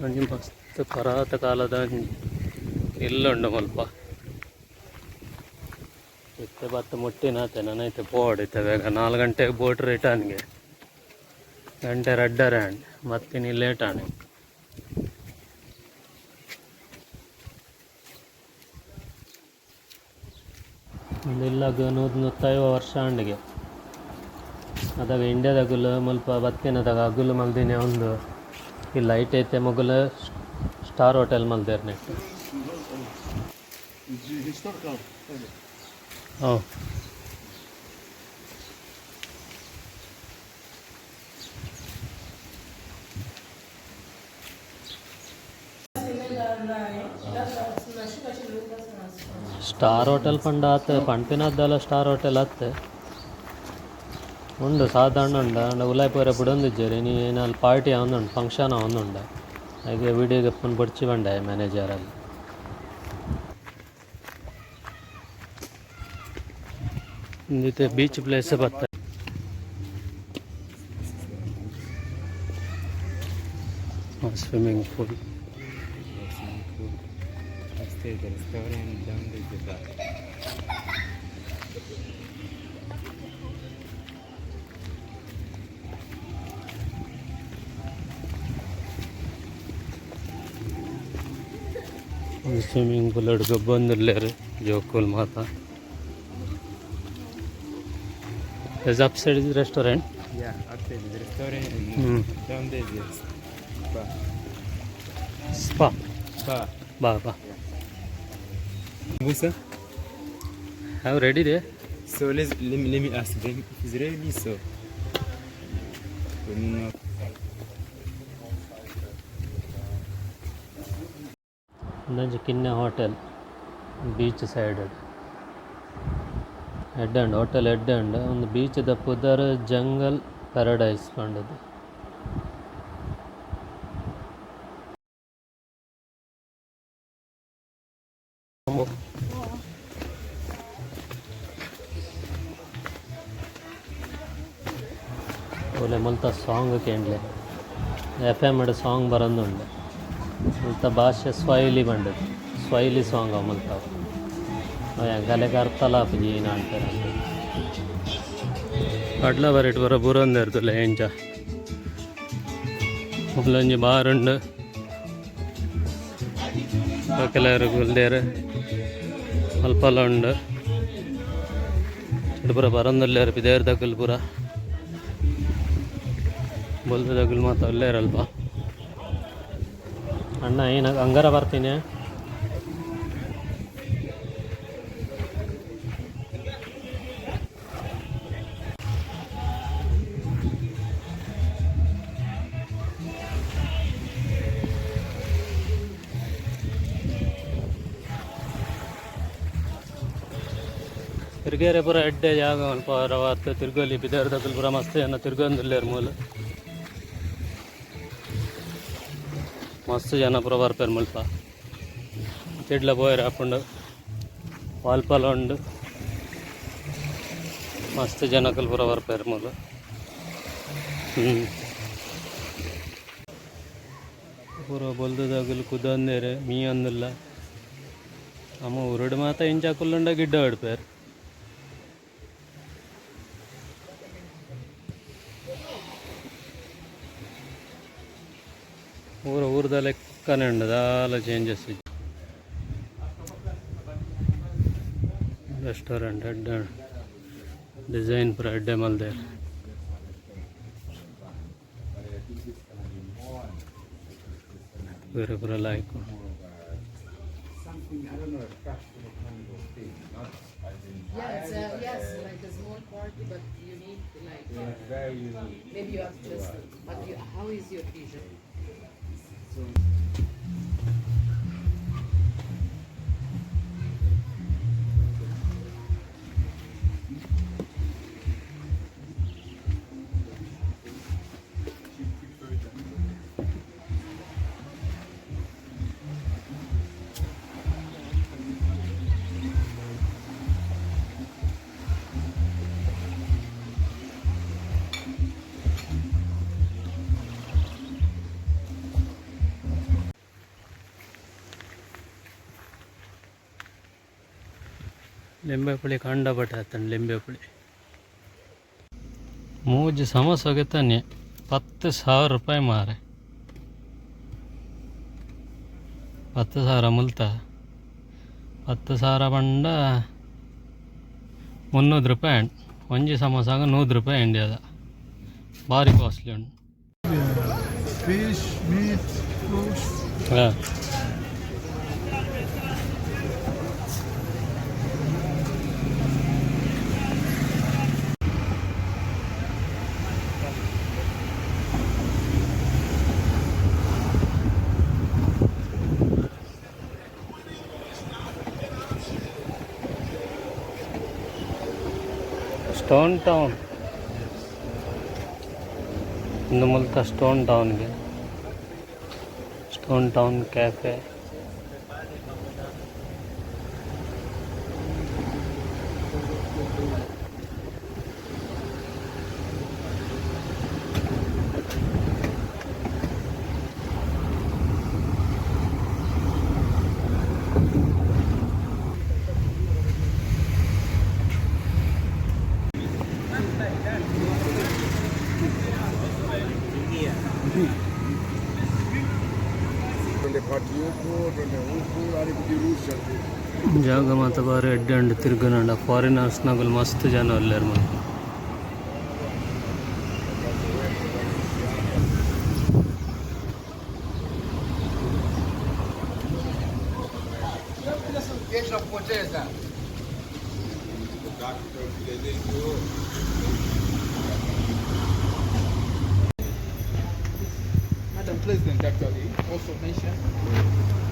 ಒಂಜಿ ಮಸ್ತ್ ಪರಾತ ಕಾಲದ ಇಲ್ಲುಂಡು ಮಲ್ಪ ಇತ್ತೆ ಬತ್ತ ಮುಟ್ಟಿನಾತೆ ನನೈತೆ ಪೋಡಿತ್ತೆ ಬೇಗ 4 ಗಂಟೆಗೆ ಬೋಟ್ ರಿಟರ್ನ್ಗೆ ಗಂಟೆ ರಡ್ಡರೆ ಅಂಡ್ ಮತ್ತಿನಿ ಲೇಟ್ ಆಣೆ ಇಲ್ಲಾಗ 150 ವರ್ಷ ಅಂಡಿಗೆ ಅದಾಗ ಇಂಡಿಯಾದಾಗಲು ಮಲ್ಪ ಬತ್ತಿನದಾಗ ಅಗುಲು ಮಲ್ದಿನಿ ಒಂದು ಈ ಲೈಟ್ ಐತೆ ಮೊಗಲು ಸ್ಟಾರ್ ಹೋಟೆಲ್ ಮಲ್ದೇರ್ ನೆಟ್ಟು ಹ್ಞೂ ಸ್ಟಾರ್ ಹೋಟೆಲ್ ಪಂಡ ಆತ ಪಂಪಿನದ್ದಲ್ಲ ಸ್ಟಾರ್ ಹೋಟೆಲ್ ಆತ ಉಂಡು ಸಾಧಾರಣ ಉಂಡ ಅಂಡ ಉಲಾಯ್ಪುರ ಬಿಡೊಂದಿಜ್ಜೇರಿ ನೀ ಏನಲ್ಲಿ ಪಾರ್ಟಿ ಅವನುಂಡು ಫಂಕ್ಷನ್ ಅವನುಂಡ ಹಾಗೆ ವಿಡಿಯೋಗೆ ಫೋನ್ ಬಡ್ಚಿ ಬಂಡೆ ಮ್ಯಾನೇಜರಲ್ಲಿ ಇಂದಿತ್ತೆ ಬೀಚ್ ಪ್ಲೇಸ್ ಬತ್ತ ಸ್ವಿಮ್ಮಿಂಗ್ ಪೂಲ್ ಸ್ವಿಮ್ಮಿಂಗ್ ಪೂಲ್ ಅಡುಗೆ ಬಂದಿರ್ಲೇರು ಜೋಕುಲ್ ಮಾತಾ is upstairs is the restaurant? Yeah, upstairs is the restaurant and down there is spa. Spa? Spa. Ba. Yeah. Musa? How ready there? So let me ask them if it's ready so. Nanji Kinna Hotel, beach side. Head end hotel head end ಒಂದು ಬೀಚದ ಪುದರ್ jungle paradise ಕಂಡದು ಒಳ್ಳೆ ಮಲ್ತ song ಕೇಳಲೆ FM song ಬರೋದುಂಡು ಮಲ್ತ ಭಾಷೆ ಸ್ವೈಲಿ ಬಂಡದು ಸ್ವೈಲಿ song ಅವ ಮಲ್ತಾವ ಗಲೆಗೆ ಅರ್ಥಲ ಪುಜೀನ ಅಂತಾರೆ ಅಡ್ಲ ಬರಿಟ್ ಬರ ಬುರಂದಿರ್ತಲ್ಲ ಎಂಚ ಮುಲ್ಲೊಂಜಿ ಬಾರುಂಡು ಕೆಲವರು ಗುಲ್ದೇರು ಅಲ್ಪಲ ಉಂಡು ಪೂರ ಬರಂದಲ್ಲೇರು ಬಿದೇರ್ ದಗಲ್ ಪೂರ ಬೊಲ್ದ ದಗಲ್ ಮಾತ್ರ ಅಲ್ಲೇರಲ್ಪ ಅಣ್ಣ ಏನು ಹಂಗಾರ ಬರ್ತೀನಿ ತಿರ್ಗೇರೆ ಪೂರ ಎಡ್ಡೆ ಜಾಗ ಅಲ್ಪ ರವತ್ತು ತಿರ್ಗೋಲಿ ಬಿದರ್ದಕ್ಕಲ್ಲಿ ಪೂರ ಮಸ್ತ್ ಜನ ತಿರ್ಗೊಂದಿಲ್ಲೇರು ಮೂಲ ಮಸ್ತ್ ಜನ ಪೂರ ಬರ್ಪೇರು ಮುಲ್ಪ ತಿಡ್ಲ ಬೋಯರ್ ಹಾಕೊಂಡು ವಾಲ್ಪಲ ಉಂಡು ಮಸ್ತ್ ಜನಕ್ಕಲ್ಲಿ ಪೂರ ಬರ್ಪೇರು ಮೂಲ ಪೂರ ಬೊಲ್ದದಾಗಲು ಕುದಂದೇರೆ ಮೀ ಅಂದಿಲ್ಲ ಅಮ್ಮ ಉರುಡು ಮಾತ ಇಂಚಾಕುಲ್ಲುಂಡ ಗಿಡ್ಡ ಹೊಡ್ಪೇರು ಊರದ ಲೆಕ್ಕನೇ ಉಂಡು ದಾಲ ಚೇಂಜಸ್ ರೆಸ್ಟೋರೆಂಟ್ ಅಡ್ಡ ಡಿಸೈನ್ ಪೂರ ಅಡ್ಡೆ ಮಲ್ದೇರ್ ಬೇರೆ ಪೂರ ಲಾಯ್ಕು Yes, like a small party, but you need like maybe you have just. But how is your vision? लिंबे पुಳಿ ಕಂಡಪಟ್ಟೆ ಆತನ लिंबे पुಳಿ ಮೂಜಿ ಸಮೋಸಗೆ ತಾನೆ 10,000 ರೂಪಾಯಿ ಮಾರೆ 10,000 ಮುಲ್ತ 10,000 ಬಂಡ 300 ರೂಪಾಯಿ ಒಂಜಿ ಸಮೋಸಾಗ 100 ರೂಪಾಯಿ ಇಂಡಿಯಾದ ಭಾರಿ ಕಾಸ್ಟ್ಲಿ ಉಂಟು Fish, meat, fruits. ಹಾಂ ಸ್ಟೋನ್ ಟೌನ್ ಇಂದು ಮೂಲಕ ಸ್ಟೋನ್ ಟೌನ್ಗೆ ಸ್ಟೋನ್ ಟೌನ್ ಕ್ಯಾಫೆ ಜಾಗ ಮಾತ ಬಾರಿ ಅಡ್ಡಿ ಅಂಡು ತಿರ್ಗನಂಡ ಫಾರಿನರ್ಸ್ನಾಗಲು ಮಸ್ತ್ ಜನ ಅಲ್ಲೇರು ಮಾತು Madam President actually also mentioned